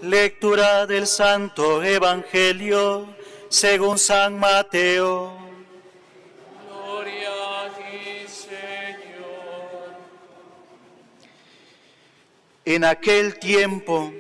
Lectura del Santo Evangelio según San Mateo. Gloria a ti, Señor. En aquel tiempo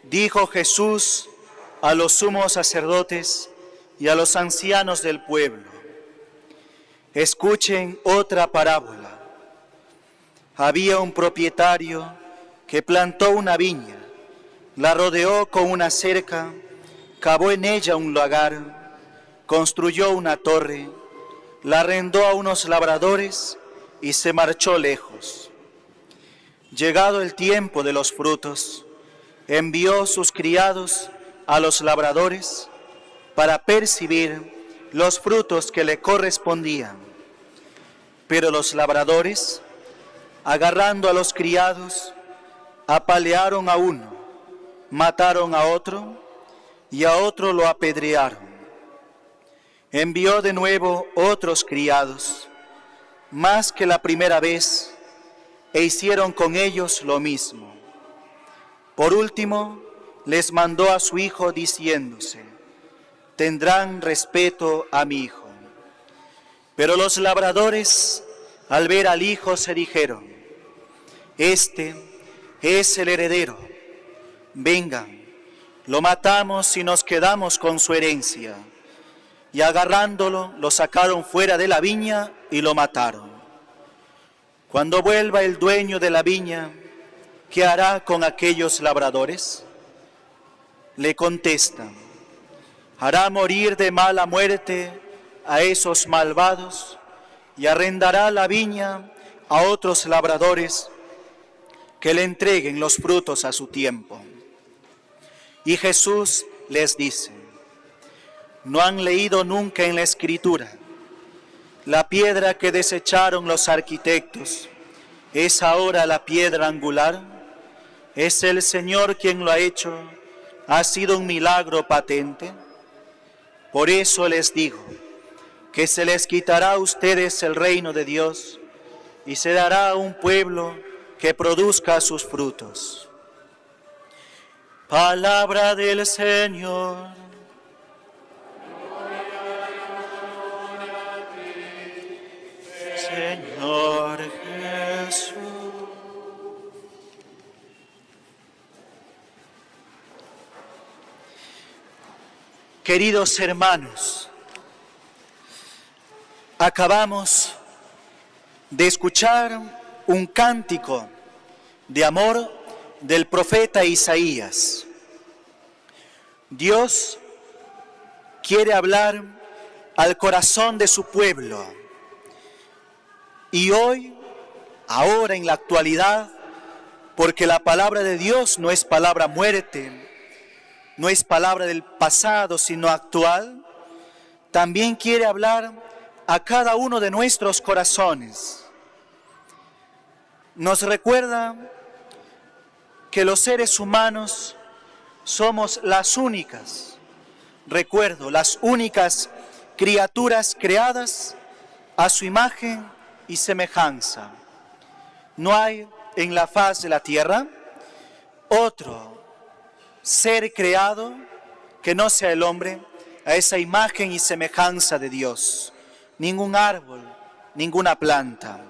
dijo Jesús a los sumos sacerdotes y a los ancianos del pueblo: escuchen otra parábola. Había un propietario que plantó una viña, la rodeó con una cerca, cavó en ella un lagar, construyó una torre, la arrendó a unos labradores y se marchó lejos. Llegado el tiempo de los frutos, envió sus criados a los labradores para percibir los frutos que le correspondían. Pero los labradores, agarrando a los criados, apalearon a uno, mataron a otro y a otro lo apedrearon. Envió de nuevo otros criados, más que la primera vez, e hicieron con ellos lo mismo. Por último, les mandó a su hijo diciéndose: tendrán respeto a mi hijo. Pero los labradores, al ver al hijo, se dijeron: este es el heredero. Vengan, lo matamos y nos quedamos con su herencia. Y agarrándolo, lo sacaron fuera de la viña y lo mataron. Cuando vuelva el dueño de la viña, ¿qué hará con aquellos labradores? Le contestan: hará morir de mala muerte a esos malvados y arrendará la viña a otros labradores que le entreguen los frutos a su tiempo. Y Jesús les dice: ¿no han leído nunca en la Escritura? La piedra que desecharon los arquitectos es ahora la piedra angular. Es el Señor quien lo ha hecho. Ha sido un milagro patente. Por eso les digo que se les quitará a ustedes el reino de Dios y se dará a un pueblo que produzca sus frutos. Palabra del Señor. Señor Jesús. Queridos hermanos, acabamos de escuchar un cántico de amor del profeta Isaías. Dios quiere hablar al corazón de su pueblo. Y hoy, ahora en la actualidad, porque la palabra de Dios no es palabra muerte, no es palabra del pasado, sino actual, también quiere hablar a cada uno de nuestros corazones. Nos recuerda que los seres humanos somos las únicas criaturas creadas a su imagen y semejanza. No hay en la faz de la tierra otro ser creado que no sea el hombre a esa imagen y semejanza de Dios. Ningún árbol, ninguna planta.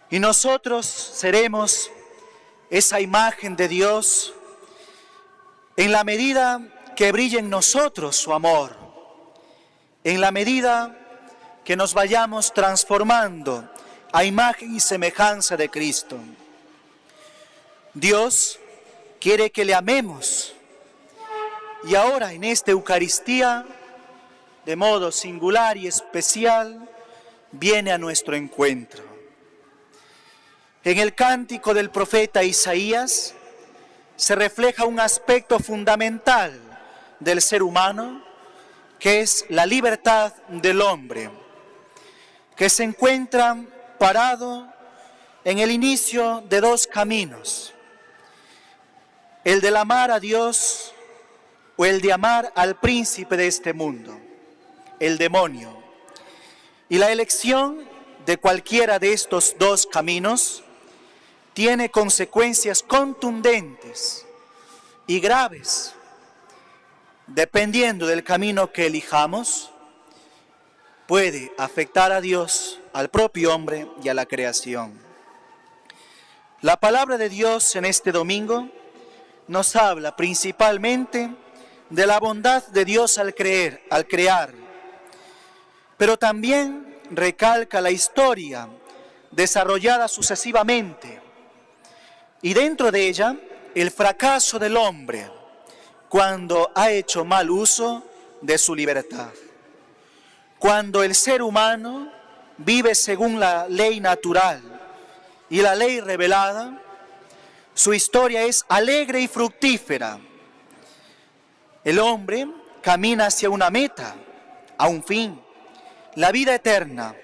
Y nosotros seremos esa imagen de Dios en la medida que brille en nosotros su amor, en la medida que nos vayamos transformando a imagen y semejanza de Cristo. Dios quiere que le amemos. Y ahora en esta Eucaristía, de modo singular y especial, viene a nuestro encuentro. En el cántico del profeta Isaías se refleja un aspecto fundamental del ser humano, que es la libertad del hombre, que se encuentra parado en el inicio de dos caminos: el del amar a Dios o el de amar al príncipe de este mundo, el demonio. Y la elección de cualquiera de estos dos caminos tiene consecuencias contundentes y graves, dependiendo del camino que elijamos, puede afectar a Dios, al propio hombre y a la creación. La palabra de Dios en este domingo nos habla principalmente de la bondad de Dios al crear, pero también recalca la historia desarrollada sucesivamente y dentro de ella el fracaso del hombre cuando ha hecho mal uso de su libertad. Cuando el ser humano vive según la ley natural y la ley revelada, su historia es alegre y fructífera. El hombre camina hacia una meta, a un fin, la vida eterna.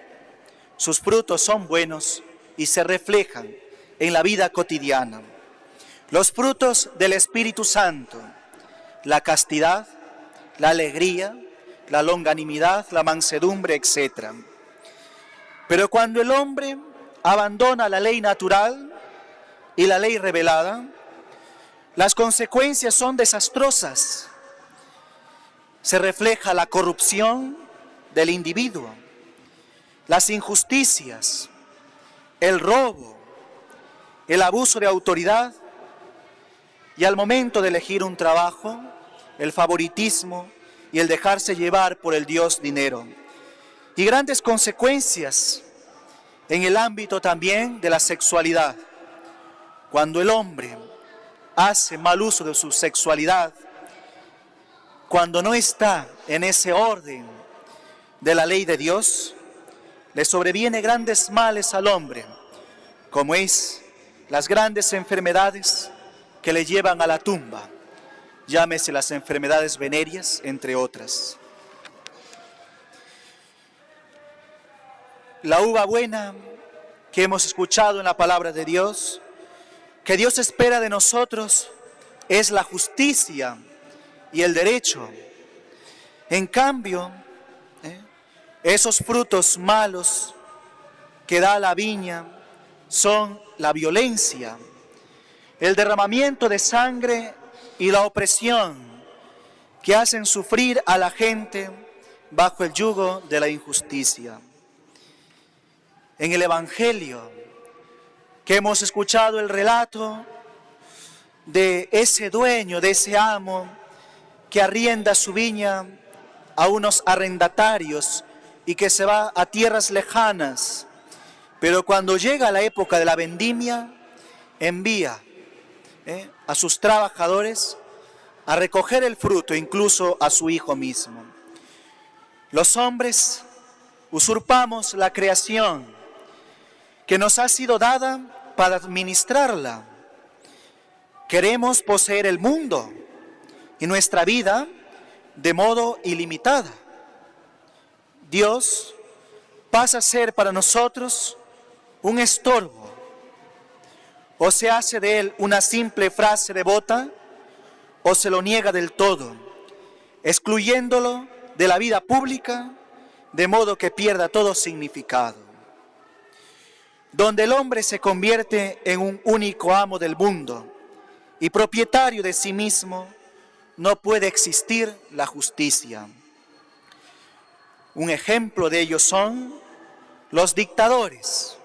Sus frutos son buenos y se reflejan en la vida cotidiana. Los frutos del Espíritu Santo, la castidad, la alegría, la longanimidad, la mansedumbre, etc. Pero cuando el hombre abandona la ley natural y la ley revelada, las consecuencias son desastrosas. Se refleja la corrupción del individuo, las injusticias, el robo, el abuso de autoridad y al momento de elegir un trabajo, el favoritismo y el dejarse llevar por el Dios dinero. Y grandes consecuencias en el ámbito también de la sexualidad. Cuando el hombre hace mal uso de su sexualidad, cuando no está en ese orden de la ley de Dios, le sobreviene grandes males al hombre, como es las grandes enfermedades que le llevan a la tumba, llámese las enfermedades venéreas, entre otras. La uva buena que hemos escuchado en la palabra de Dios, que Dios espera de nosotros, es la justicia y el derecho. En cambio, esos frutos malos que da la viña son la violencia, el derramamiento de sangre y la opresión que hacen sufrir a la gente bajo el yugo de la injusticia. En el Evangelio que hemos escuchado el relato de ese dueño, de ese amo que arrienda su viña a unos arrendatarios y que se va a tierras lejanas, pero cuando llega la época de la vendimia, envía a sus trabajadores a recoger el fruto, incluso a su hijo mismo. Los hombres usurpamos la creación que nos ha sido dada para administrarla. Queremos poseer el mundo y nuestra vida de modo ilimitado. Dios pasa a ser para nosotros un estorbo, o se hace de él una simple frase devota, o se lo niega del todo, excluyéndolo de la vida pública, de modo que pierda todo significado. Donde el hombre se convierte en un único amo del mundo y propietario de sí mismo, no puede existir la justicia. Un ejemplo de ello son los dictadores,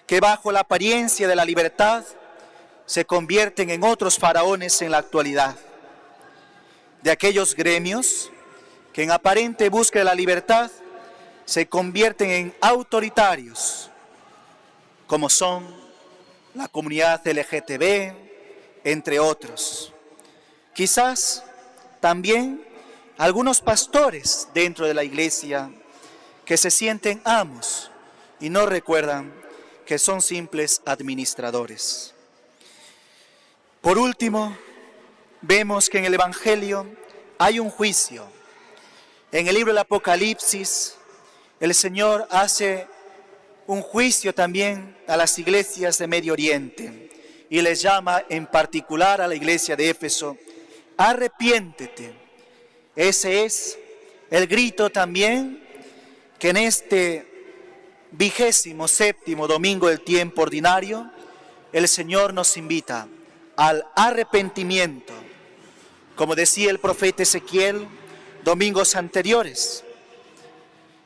que bajo la apariencia de la libertad se convierten en otros faraones en la actualidad. De aquellos gremios que en aparente búsqueda de la libertad se convierten en autoritarios, como son la comunidad LGTB, entre otros. Quizás también algunos pastores dentro de la iglesia que se sienten amos y no recuerdan que son simples administradores. Por último, vemos que en el Evangelio hay un juicio. En el libro del Apocalipsis, el Señor hace un juicio también a las iglesias de Medio Oriente y les llama en particular a la iglesia de Éfeso: arrepiéntete. Ese es el grito también que en este 27º domingo del tiempo ordinario el Señor nos invita al arrepentimiento, Como decía el profeta Ezequiel domingos anteriores,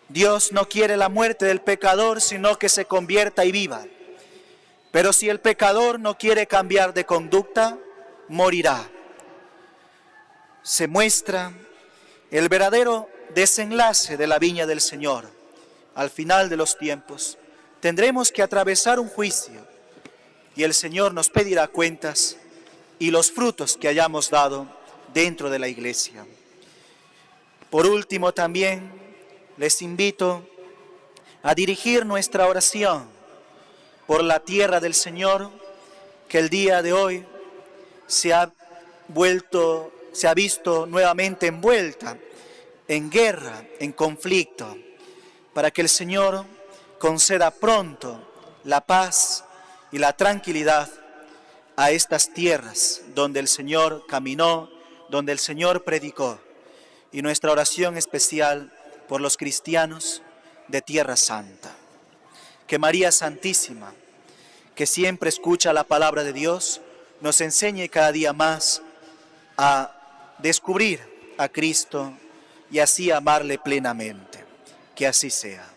Dios no quiere la muerte del pecador, sino que se convierta y viva. Pero si el pecador no quiere cambiar de conducta, morirá. Se muestra el verdadero desenlace de la viña del Señor. Al final de los tiempos tendremos que atravesar un juicio y el Señor nos pedirá cuentas y los frutos que hayamos dado dentro de la iglesia. Por último, también les invito a dirigir nuestra oración por la tierra del Señor, que el día de hoy se ha visto nuevamente envuelta en guerra, en conflicto, para que el Señor conceda pronto la paz y la tranquilidad a estas tierras donde el Señor caminó, donde el Señor predicó. Y nuestra oración especial por los cristianos de Tierra Santa. Que María Santísima, que siempre escucha la palabra de Dios, nos enseñe cada día más a descubrir a Cristo y así amarle plenamente. Que así sea.